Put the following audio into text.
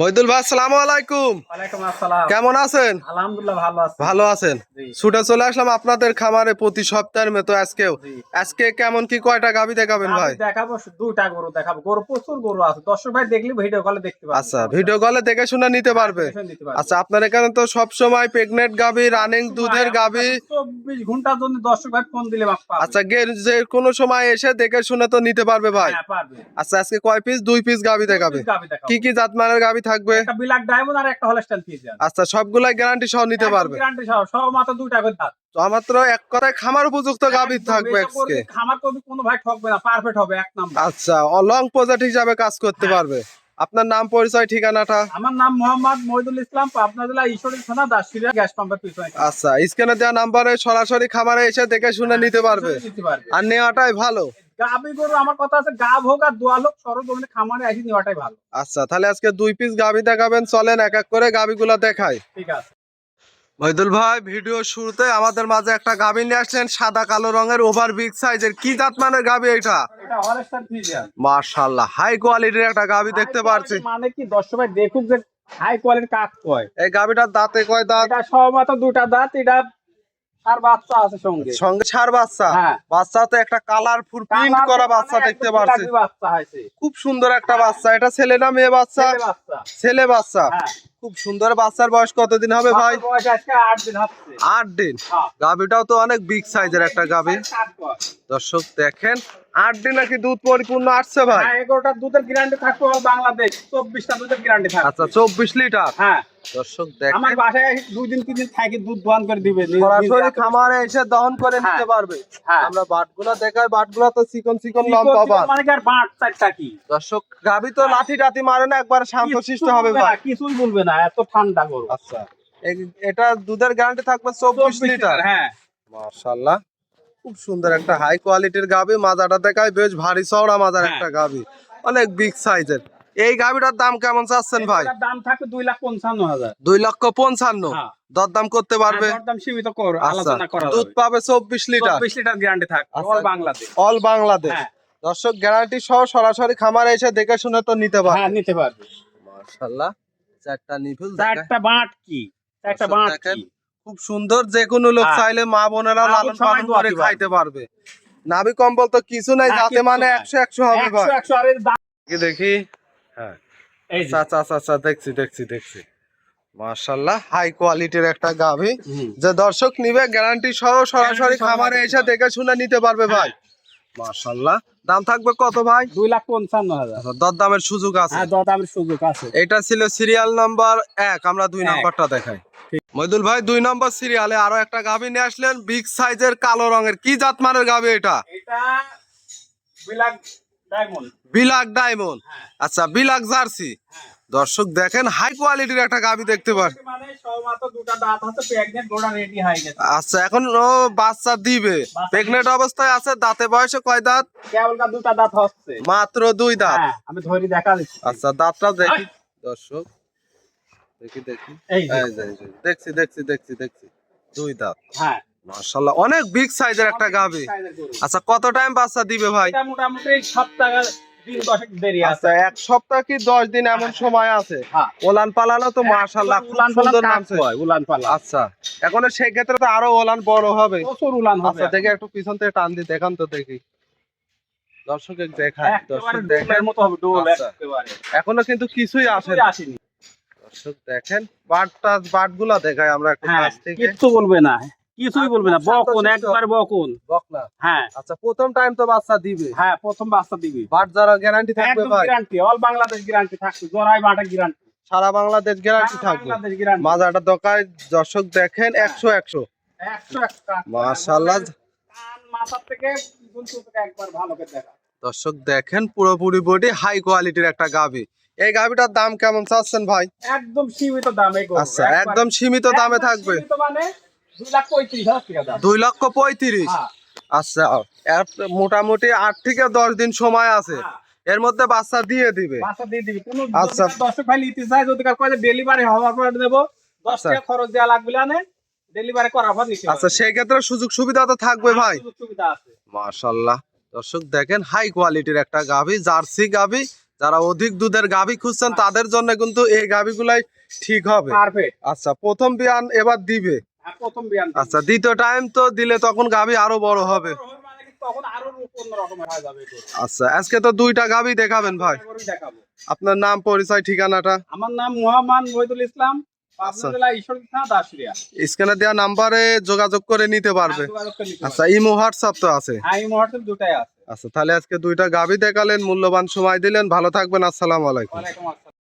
মহিদুল ভাই, আসসালামু আলাইকুম। ওয়ালাইকুম আসসালাম। কেমন আছেন? আলহামদুলিল্লাহ ভালো আছি। ভালো আছেন? ছুটে চলে আসলাম আপনাদের খামারে প্রতি সপ্তাহের মতো আজকেও। আজকে কেমন কি কয়টা গাভী দেখাবেন ভাই? দেখাবো দুইটা গরু দেখাবো। গরু প্রচুর গরু আছে। দর্শক ভাই দেখলে ভিডিও কলে দেখতে পারবে। আচ্ছা, ভিডিও কলে দেখে শুনে নিতে পারবে। আচ্ছা, আপনার এখানে তো সব সময় প্রেগনেন্ট গাভী, রানিং দুধের গাভী 24 ঘন্টার জন্য দর্শক ভাই ফোন দিলে পাবে। আচ্ছা, যে কোনো সময় এসে দেখে শুনে তো নিতে পারবে ভাই। হ্যাঁ পারবে। আচ্ছা, আজকে কয় পিস? 2 পিস গাভী দেখাবে। কি কি জাতমানের গাভী থাকবে? একটা বিলাক ডায়মন্ড আর একটা হলস্টাইন ফ্রিজিয়ান। আচ্ছা, সবগুলাই গ্যারান্টি সহ নিতে পারবে। গ্যারান্টি সহ, সব মাত্র দুইটা করে দাঁত। মাত্র এক কথায় খামার উপযুক্ত গাভী থাকবে আজকে। খামার করবে কোনো ভাই ঠকবে না, পারফেক্ট হবে এক নাম্বার। আচ্ছা, লং প্রজেক্ট হিসাবে কাজ করতে পারবে। আপনার নাম, পরিচয়, ঠিকানাটা? আমার নাম মোহাম্মদ মহিদুল ইসলাম, পাবনা জেলা ঈশ্বরদী থানা দাসুরিয়া গ্যাস পাম্পের পিছনে। আচ্ছা, স্ক্রিনে দেওয়া নাম্বারে সরাসরি খামারে এসে দেখে শুনে নিতে পারবে। আর নেওয়াটাই ভালো। গাভী গরু আমার কথা আছে, গাভ হোক আর দোয়াল হোক, সরজমিনে খামারে এসে নেওয়াটাই ভালো। আচ্ছা, তাহলে আজকে 2 পিস গাভী দেখাবেন। চলেন এক এক করে গাভীগুলো দেখাই। ঠিক আছে। মহিদুল ভাই, ভিডিও শুরুতে আমাদের মাঝে একটা গাভী নিয়ে আসলেন, সাদা কালো রঙের, ওভার বিগ সাইজের। কি জাত মানের গাভী এটা? এটা হলস্টাইন ফ্রিজিয়ান। মাশাআল্লাহ, হাই কোয়ালিটির একটা গাভী দেখতে পাচ্ছি। মানে কি দর্শক ভাই দেখুক যে হাই কোয়ালিটির কাক কয়। এই গাভীটার দাঁতে কয় দাঁত? এটা সবমাত্র দুটা দাঁত। এটা আর বাচ্চা আছে সঙ্গে। সঙ্গে ছাড় বাচ্চা। হ্যাঁ। বাচ্চা তো একটা কালারফুল প্রিন্ট করা বাচ্চা দেখতে পাচ্ছি। বাচ্চা হয়েছে। খুব সুন্দর একটা বাচ্চা। এটা ছেলে না মেয়ে বাচ্চা? ছেলে বাচ্চা। ছেলে বাচ্চা। হ্যাঁ। খুব সুন্দর। বাচ্চার বয়স কতদিন হবে ভাই? বয়স আজকে 8 দিন হচ্ছে। 8 দিন। হ্যাঁ। গাভীটাও তো অনেক বিগ সাইজের একটা গাভী। দর্শক দেখেন, 8 দিন নাকি দুধ পরিপূর্ণ আসছে ভাই? হ্যাঁ, 11টা দুধের গ্যারান্টি থাকবে বাংলাদেশ। 24টা দুধের গ্যারান্টি থাকবে। আচ্ছা, 24 লিটার। হ্যাঁ। দর্শক দেখেন, আমার বাসায় 2 দিন 3 দিন থাকি দুধ দহন করে দিবে। সরাসরি খামারে এসে দহন করে নিতে পারবে। হ্যাঁ। আমরা বাটগুলো দেখাই। বাটগুলো তো চিকন চিকন লম্বা বাট। মানে কি আর বাট চারটা কি? দর্শক, গাভী তো লাঠি টাতি মারে না, একবার শান্তশিষ্ট হবে ভাই। কিছুই বলবে না, এত ঠান্ডা গরু। আচ্ছা, এটা দুধের গ্যারান্টি থাকবে 24 লিটার। হ্যাঁ। মাশাআল্লাহ, খুব সুন্দর একটা হাই কোয়ালিটির গাভী। মাজাটা দেখায় বেশ ভারী চওড়া মাজার একটা গাভী, অনেক বিগ সাইজের। এই গাভীটার দাম কেমন চাচ্ছেন ভাই? এটার দাম থাকবে 2,55,000। 2,55,000। হ্যাঁ। দরদাম করতে পারবে? দরদাম সীমিত কর, আচ্ছা, আলোচনা করা যাবে। দুধ পাবে 24 লিটার। 24 লিটার গ্যারান্টি থাকবে অল বাংলাদেশ। অল বাংলাদেশ। হ্যাঁ। দর্শক, গ্যারান্টি সহ সরাসরি খামারে এসে দেখে শুনে তো নিতে পারবে। হ্যাঁ, নিতে পারবে। মাশাআল্লাহ, চারটা নিপুল। চারটা বাট কি? চারটা বাট কি? খুব সুন্দর। যে কোনো লোক চাইলে মা বোনেরা লালন পালন করে খাইতে পারবে। নাভি কম্বল তো কিছু নাই, যাতে মানে 100 হবে ভাই। 100 আর এর দাম দেখি। হ্যাঁ, এই যে। আচ্ছা আচ্ছা আচ্ছা, দেখছি। মাশাআল্লাহ, হাই কোয়ালিটির একটা গাভী। যে দর্শক নিবে গ্যারান্টি সহ সরাসরি খামারে এসে দেখে শুনে নিতে পারবে ভাই। মাশাআল্লাহ, দাম থাকবে কত ভাই? 2,55,000। দরদামের সুযোগ আছে? হ্যাঁ, দরদামের সুযোগ আছে। এটা ছিল সিরিয়াল নাম্বার 1। আমরা 2 নাম্বারটা দেখাই। মহিদুল ভাই, 2 নম্বর সিরিয়ালে আরো একটা গাভী নিয়ে আসলেন, বিগ সাইজের, কালো রঙের। কি জাত মানের গাভী এটা? এটা বিলাক ডায়মন্ড। বিলাক ডায়মন্ড। আচ্ছা, বিলাক জার্সি। দর্শক দেখেন, হাই কোয়ালিটির একটা গাভী দেখতে পার। মানে সবমাত্র দুটো দাঁত আছে, প্রেগন্যান্ট, গোড়া রেডি হয়ে গেছে। আচ্ছা, এখন ও বাচ্চা দিবে, প্রেগন্যান্ট অবস্থায় আছে। দাঁতে বয়সে কয় দাঁত? কেবল দুটো দাঁত হচ্ছে, মাত্র 2 দাঁত। হ্যাঁ, আমি ধরে দেখা দিচ্ছি। আচ্ছা, দাঁতটা দেখি দর্শক, দেখি। এই যে। দেখছি 2 দাঁত। হ্যাঁ। মাশাআল্লাহ, অনেক বিগ সাইজের একটা গাভী। আচ্ছা, কত টাইম বাচ্চা দিবে ভাই? এটা মোটামুটি সপ্তাহ দিন 10 দেরি আছে। আচ্ছা, 1 সপ্তাহ কি 10 দিন এমন সময় আছে? হ্যাঁ। ওলান পালানো তো মাশাআল্লাহ খুব সুন্দর নামছে। উলান পালা। আচ্ছা, এখন সেই ক্ষেত্রে তো আরো ওলান বড় হবে। প্রচুর উলান হবে। আচ্ছা, দেখি একটু পিছন থেকে টান দিয়ে দেখান তো দেখি। দর্শক দেখায়, দর্শক দেখেন মতো হবে ডোল একেবারে। এখনো কিন্তু কিছুই আসেনি। দর্শক দেখেন, বাটগুলা দেখায় আমরা একটু কাছ থেকে। কিচ্ছু বলবে না, কিছুই বলবে না। বকুন, একবার বকুন। বকনা। হ্যাঁ। আচ্ছা, প্রথম টাইম তো বাচ্চা দিবে। হ্যাঁ, প্রথম বাচ্চা দিবে। বাট যারা গ্যারান্টি থাকবে একদম ভাই? গ্যারান্টি, অল বাংলাদেশ গ্যারান্টি থাকবে। জরাই বাটা গ্যারান্টি, সারা বাংলাদেশ গ্যারান্টি থাকবে। বাংলাদেশ গ্যারান্টি। মাজাটা দোকায়। দর্শক দেখেন, 100 মাশাআল্লাহ। কান মাথা থেকে পিছন থেকে একবার ভালো করে দেখা। দর্শক দেখেন, পুরোপুরি বডি, হাই কোয়ালিটির একটা গাভী। এই গাভীটার দাম কেমন চাচ্ছেন ভাই? একদম সীমিত দামে গো। আচ্ছা, একদম সীমিত দামে থাকবে। সীমিত মানে 2,35,000 টাকা দাম। 2,35,000। হ্যাঁ। আচ্ছা, মোটামুটি 8 থেকে 10 দিন সময় আছে। এর মধ্যে বাচ্চা দিয়ে দিবে। বাচ্চা দিয়ে দিবি। কোনো আচ্ছা। দর্শক ভাই নিতে চায়, যদি কার কয় ডেলিভারি হওয়ার পর দেবো, 10 আচ্ছা। টাকা খরচ দেওয়া লাগবে না, ডেলিভারি করার পর নিতে আচ্ছা, পারবে। সেই ক্ষেত্রে সুযোগ সুবিধা তো থাকবে ভাই। সুযোগ সুবিধা আছে। মাশাআল্লাহ, দর্শক দেখেন হাই কোয়ালিটির একটা গাভী, জার্সি গাভী। যারা অধিক দুধের গাভী খুঁজছেন তাদের জন্য কিন্তু এই গাভীগুলাই ঠিক হবে। পারফেক্ট। আচ্ছা, প্রথম বিয়ান এবার দিবে। হ্যাঁ, প্রথম বিয়ান দিবি। আচ্ছা, দ্বিতীয় টাইম তো দিলে তখন গাভী আরো বড় হবে। মানে কি তখন আরো অন্য রকমের হয়ে যাবে গরু। আচ্ছা, আজকে তো দুইটা গাভী দেখাবেন ভাই। গরুই দেখাবো। আপনার নাম, পরিচয়, ঠিকানাটা। আমার নাম মোহাম্মদ মহিদুল ইসলাম, পাবনা আচ্ছা। জেলা ঈশ্বরদী থানা দাসুরিয়া। স্ক্যানে দেওয়া নাম্বারে যোগাযোগ করে নিতে পারবে। যোগাযোগ করে নিতে আচ্ছা, পারবে। ইমো হোয়াটসঅ্যাপ তো আছে। হ্যাঁ, এই মুহূর্তে দুটাই আছে। আচ্ছা, তাহলে আজকে দুইটা গাভী দেখালেন, মূল্যবান সময় দিলেন। ভালো থাকবেন, আসসালামু আলাইকুম। ওয়ালাইকুম আসসালাম।